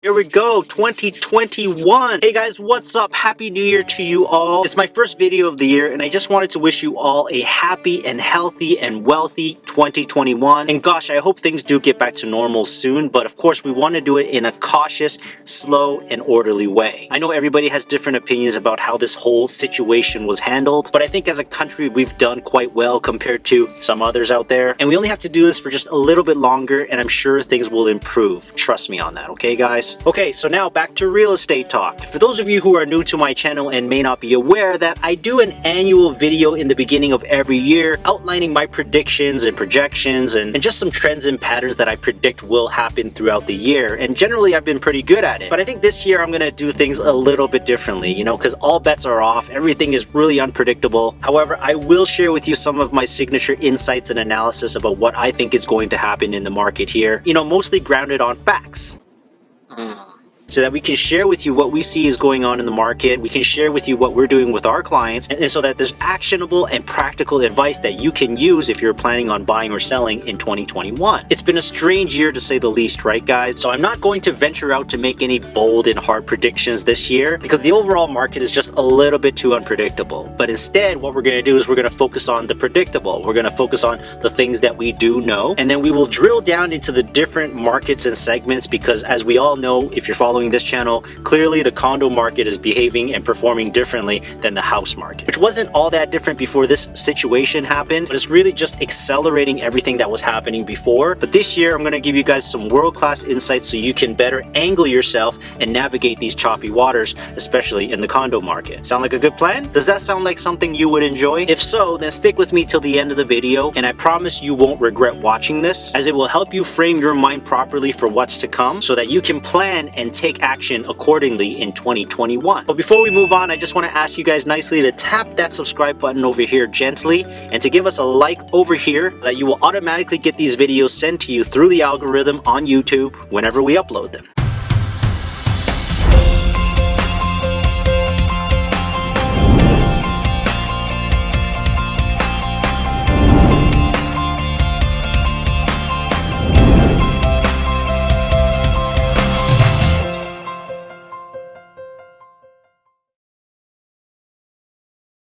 Here we go, 2021. Hey guys, what's up? Happy New Year to you all. It's my first video of the year and I just wanted to wish you all a happy and healthy and wealthy 2021. And gosh, I hope things do get back to normal soon, but of course we want to do it in a cautious, slow, and orderly way. I know everybody has different opinions about how this whole situation was handled, but I think as a country we've done quite well compared to some others out there. And we only have to do this for just a little bit longer and I'm sure things will improve. Trust me on that, okay guys? Okay, so now back to real estate talk. For those of you who are new to my channel and may not be aware that I do an annual video in the beginning of every year outlining my predictions and projections and just some trends and patterns that I predict will happen throughout the year. And generally I've been pretty good at it. But I think this year I'm gonna do things a little bit differently, you know, because all bets are off. Everything is really unpredictable. However, I will share with you some of my signature insights and analysis about what I think is going to happen in the market here, you know, mostly grounded on facts. So that we can share with you what we see is going on in the market. We can share with you what we're doing with our clients, and so that there's actionable and practical advice that you can use if you're planning on buying or selling in 2021. It's been a strange year to say the least, right guys? So I'm not going to venture out to make any bold and hard predictions this year because the overall market is just a little bit too unpredictable. But instead, what we're going to do is we're going to focus on the predictable. We're going to focus on the things that we do know, and then we will drill down into the different markets and segments because as we all know, if you're following this channel, clearly the condo market is behaving and performing differently than the house market, which wasn't all that different before this situation happened, but it's really just accelerating everything that was happening before. But this year I'm going to give you guys some world-class insights so you can better angle yourself and navigate these choppy waters, especially in the condo market. Sound like a good plan? Does that sound like something you would enjoy? If so, then stick with me till the end of the video and I promise you won't regret watching this, as it will help you frame your mind properly for what's to come so that you can plan and take action accordingly in 2021. But before we move on, I just want to ask you guys nicely to tap that subscribe button over here gently and to give us a like over here that you will automatically get these videos sent to you through the algorithm on YouTube whenever we upload them.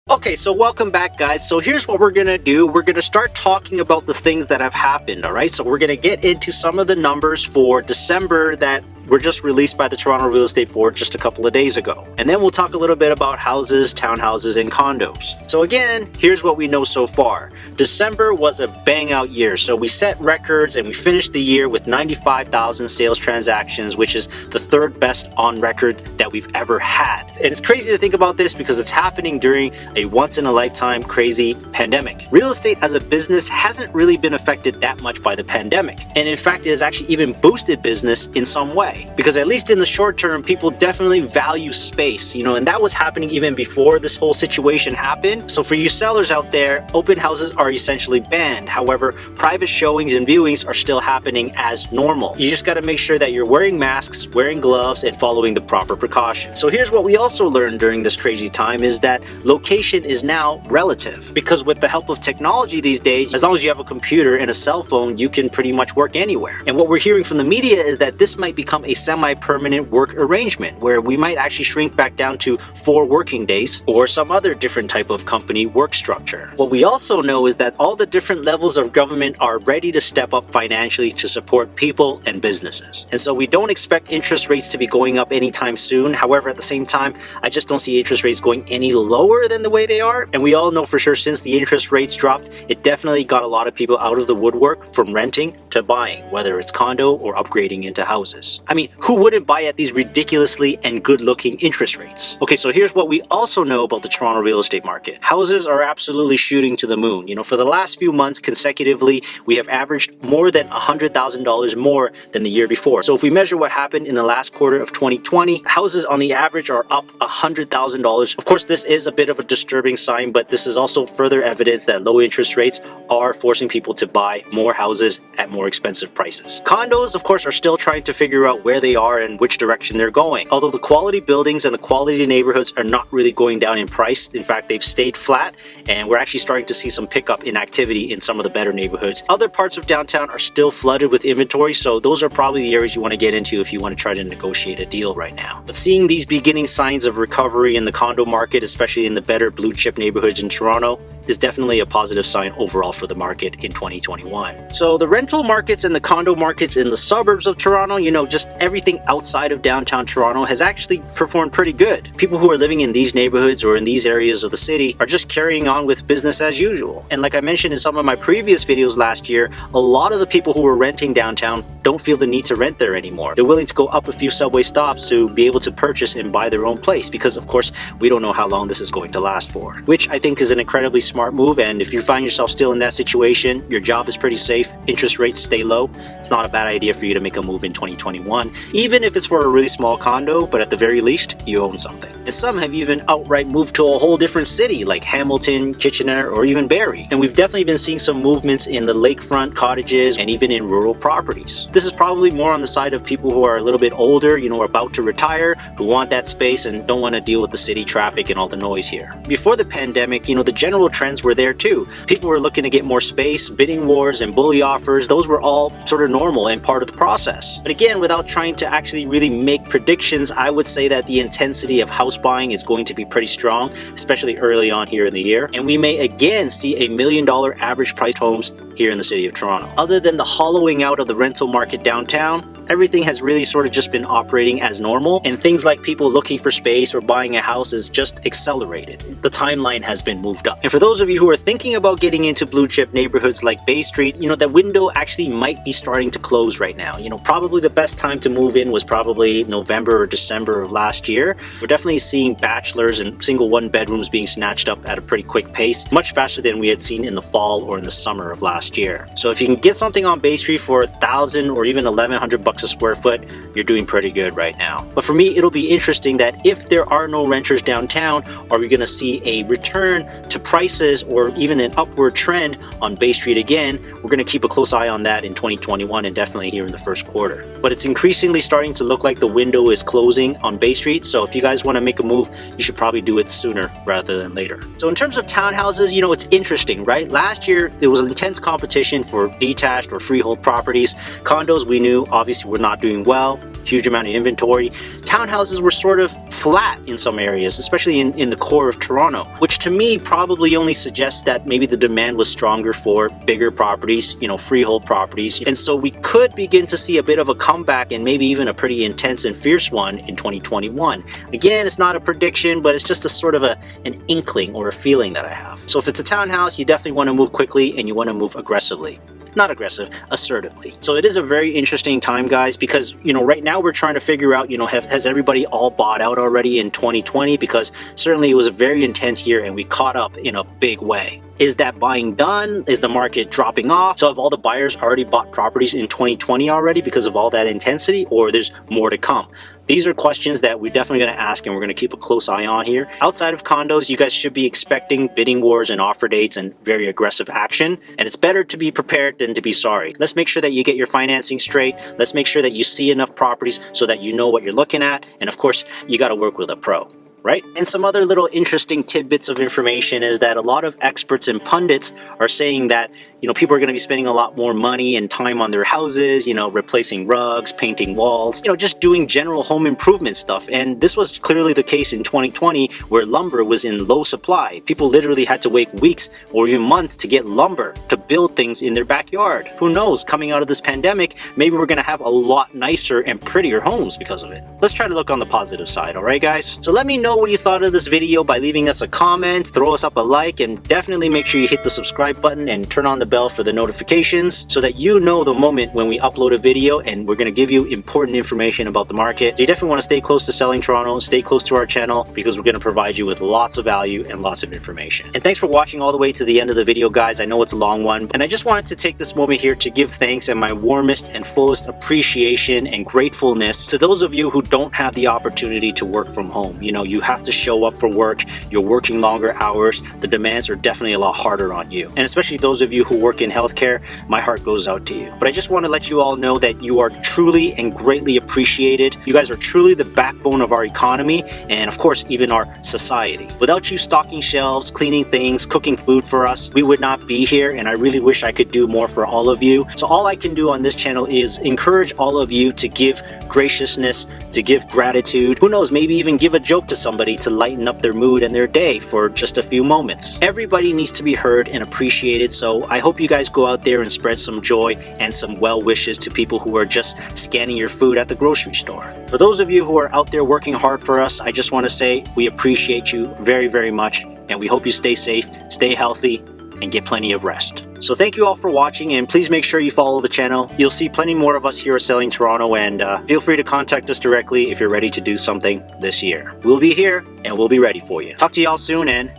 Okay, so welcome back guys. So here's what we're gonna do. We're gonna start talking about the things that have happened, all right? So we're gonna get into some of the numbers for December that were just released by the Toronto Real Estate Board just a couple of days ago. And then we'll talk a little bit about houses, townhouses, and condos. So again, here's what we know so far. December was a bang out year. So we set records and we finished the year with 95,000 sales transactions, which is the third best on record that we've ever had. And it's crazy to think about this because it's happening during a once-in-a-lifetime crazy pandemic. Real estate as a business hasn't really been affected that much by the pandemic. And in fact, it has actually even boosted business in some way. Because at least in the short term, people definitely value space, you know, and that was happening even before this whole situation happened. So for you sellers out there, open houses are essentially banned. However, private showings and viewings are still happening as normal. You just got to make sure that you're wearing masks, wearing gloves, and following the proper precautions. So here's what we also learned during this crazy time is that location is now relative. Because with the help of technology these days, as long as you have a computer and a cell phone, you can pretty much work anywhere. And what we're hearing from the media is that this might become a semi-permanent work arrangement where we might actually shrink back down to 4 working days or some other different type of company work structure. What we also know is that all the different levels of government are ready to step up financially to support people and businesses. And so we don't expect interest rates to be going up anytime soon. However, at the same time, I just don't see interest rates going any lower than the way they are. And we all know for sure since the interest rates dropped, it definitely got a lot of people out of the woodwork from renting to buying, whether it's condo or upgrading into houses. I mean, who wouldn't buy at these ridiculously and good-looking interest rates? Okay, so here's what we also know about the Toronto real estate market. Houses are absolutely shooting to the moon. You know, for the last few months consecutively, we have averaged more than $100,000 more than the year before. So if we measure what happened in the last quarter of 2020, houses on the average are up $100,000. Of course, this is a bit of a disturbing disturbing sign, but this is also further evidence that low interest rates are forcing people to buy more houses at more expensive prices. Condos, of course, are still trying to figure out where they are and which direction they're going. Although the quality buildings and the quality neighborhoods are not really going down in price. In fact, they've stayed flat, and we're actually starting to see some pickup in activity in some of the better neighborhoods. Other parts of downtown are still flooded with inventory, so those are probably the areas you want to get into if you want to try to negotiate a deal right now. But seeing these beginning signs of recovery in the condo market, especially in the better blue chip neighborhoods in Toronto, is definitely a positive sign overall for the market in 2021. So the rental markets and the condo markets in the suburbs of Toronto, just everything outside of downtown Toronto has actually performed pretty good. People who are living in these neighborhoods or in these areas of the city are just carrying on with business as usual. And like I mentioned in some of my previous videos last year, a lot of the people who were renting downtown don't feel the need to rent there anymore. They're willing to go up a few subway stops to be able to purchase and buy their own place because, of course, we don't know how long this is going to last for, which I think is an incredibly smart move. And if you find yourself still in that situation, your job is pretty safe, interest rates stay low, it's not a bad idea for you to make a move in 2021, even if it's for a really small condo, but at the very least, you own something. And some have even outright moved to a whole different city like Hamilton, Kitchener, or even Barrie. And we've definitely been seeing some movements in the lakefront cottages and even in rural properties. This is probably more on the side of people who are a little bit older, about to retire, who want that space and don't want to deal with the city traffic and all the noise here. Before the pandemic, the general trends were there too. People were looking to get more space, bidding wars and bully offers, those were all sort of normal and part of the process. But again, without trying to actually really make predictions, I would say that the intensity of house buying is going to be pretty strong, especially early on here in the year. And we may again see $1 million average priced homes here in the city of Toronto. Other than the hollowing out of the rental market downtown, everything has really sort of just been operating as normal, and things like people looking for space or buying a house is just accelerated. The timeline has been moved up. And for those of you who are thinking about getting into blue chip neighborhoods like Bay Street, that window actually might be starting to close right now. Probably the best time to move in was probably November or December of last year. We're definitely seeing bachelors and single one bedrooms being snatched up at a pretty quick pace, much faster than we had seen in the fall or in the summer of last year. So if you can get something on Bay Street for $1,000 or even $1,100 a square foot, you're doing pretty good right now. But for me, it'll be interesting that if there are no renters downtown, are we going to see a return to prices or even an upward trend on Bay Street again? We're going to keep a close eye on that in 2021 and definitely here in the first quarter. But it's increasingly starting to look like the window is closing on Bay Street, so if you guys want to make a move, you should probably do it sooner rather than later. So in terms of townhouses, it's interesting, right? Last year, there was intense competition for detached or freehold properties. Condos, we knew, obviously, were not doing well. Huge amount of inventory. Townhouses were sort of flat in some areas, especially in the core of Toronto, which to me probably only suggests that maybe the demand was stronger for bigger properties, freehold properties. And so we could begin to see a bit of a comeback and maybe even a pretty intense and fierce one in 2021. Again, it's not a prediction, but it's just a sort of an inkling or a feeling that I have. So if it's a townhouse, you definitely want to move quickly and you want to move aggressively. Not aggressive, assertively. So it is a very interesting time, guys, because, right now we're trying to figure out, has everybody all bought out already in 2020? Because certainly it was a very intense year and we caught up in a big way. Is that buying done? Is the market dropping off? So have all the buyers already bought properties in 2020 already because of all that intensity, or there's more to come? These are questions that we're definitely going to ask and we're going to keep a close eye on here. Outside of condos, you guys should be expecting bidding wars and offer dates and very aggressive action. And it's better to be prepared than to be sorry. Let's make sure that you get your financing straight. Let's make sure that you see enough properties so that you know what you're looking at. And of course, you got to work with a pro. Right? And some other little interesting tidbits of information is that a lot of experts and pundits are saying that, people are going to be spending a lot more money and time on their houses, replacing rugs, painting walls, just doing general home improvement stuff. And this was clearly the case in 2020 where lumber was in low supply. People literally had to wait weeks or even months to get lumber to build things in their backyard. Who knows, coming out of this pandemic, maybe we're going to have a lot nicer and prettier homes because of it. Let's try to look on the positive side, all right, guys? So let me know what you thought of this video by leaving us a comment, throw us up a like, and definitely make sure you hit the subscribe button and turn on the bell for the notifications so that you know the moment when we upload a video, and we're going to give you important information about the market. So you definitely want to stay close to Selling Toronto, stay close to our channel, because we're going to provide you with lots of value and lots of information. And thanks for watching all the way to the end of the video, guys. I know it's a long one, and I just wanted to take this moment here to give thanks and my warmest and fullest appreciation and gratefulness to those of you who don't have the opportunity to work from home. You know, you have to show up for work, you're working longer hours, the demands are definitely a lot harder on you. And especially those of you who work in healthcare, my heart goes out to you. But I just want to let you all know that you are truly and greatly appreciated. You guys are truly the backbone of our economy and, of course, even our society. Without you stocking shelves, cleaning things, cooking food for us, we would not be here, and I really wish I could do more for all of you. So all I can do on this channel is encourage all of you to give graciousness, to give gratitude. Who knows, maybe even give a joke to somebody to lighten up their mood and their day for just a few moments. Everybody needs to be heard and appreciated, so I hope you guys go out there and spread some joy and some well wishes to people who are just scanning your food at the grocery store. For those of you who are out there working hard for us, I just want to say we appreciate you very, very much, and we hope you stay safe, stay healthy, and get plenty of rest. So thank you all for watching, and please make sure you follow the channel. You'll see plenty more of us here at Selling Toronto, and feel free to contact us directly if you're ready to do something this year. We'll be here and we'll be ready for you. Talk to y'all soon, and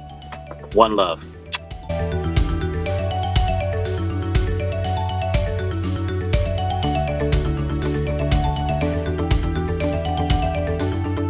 one love.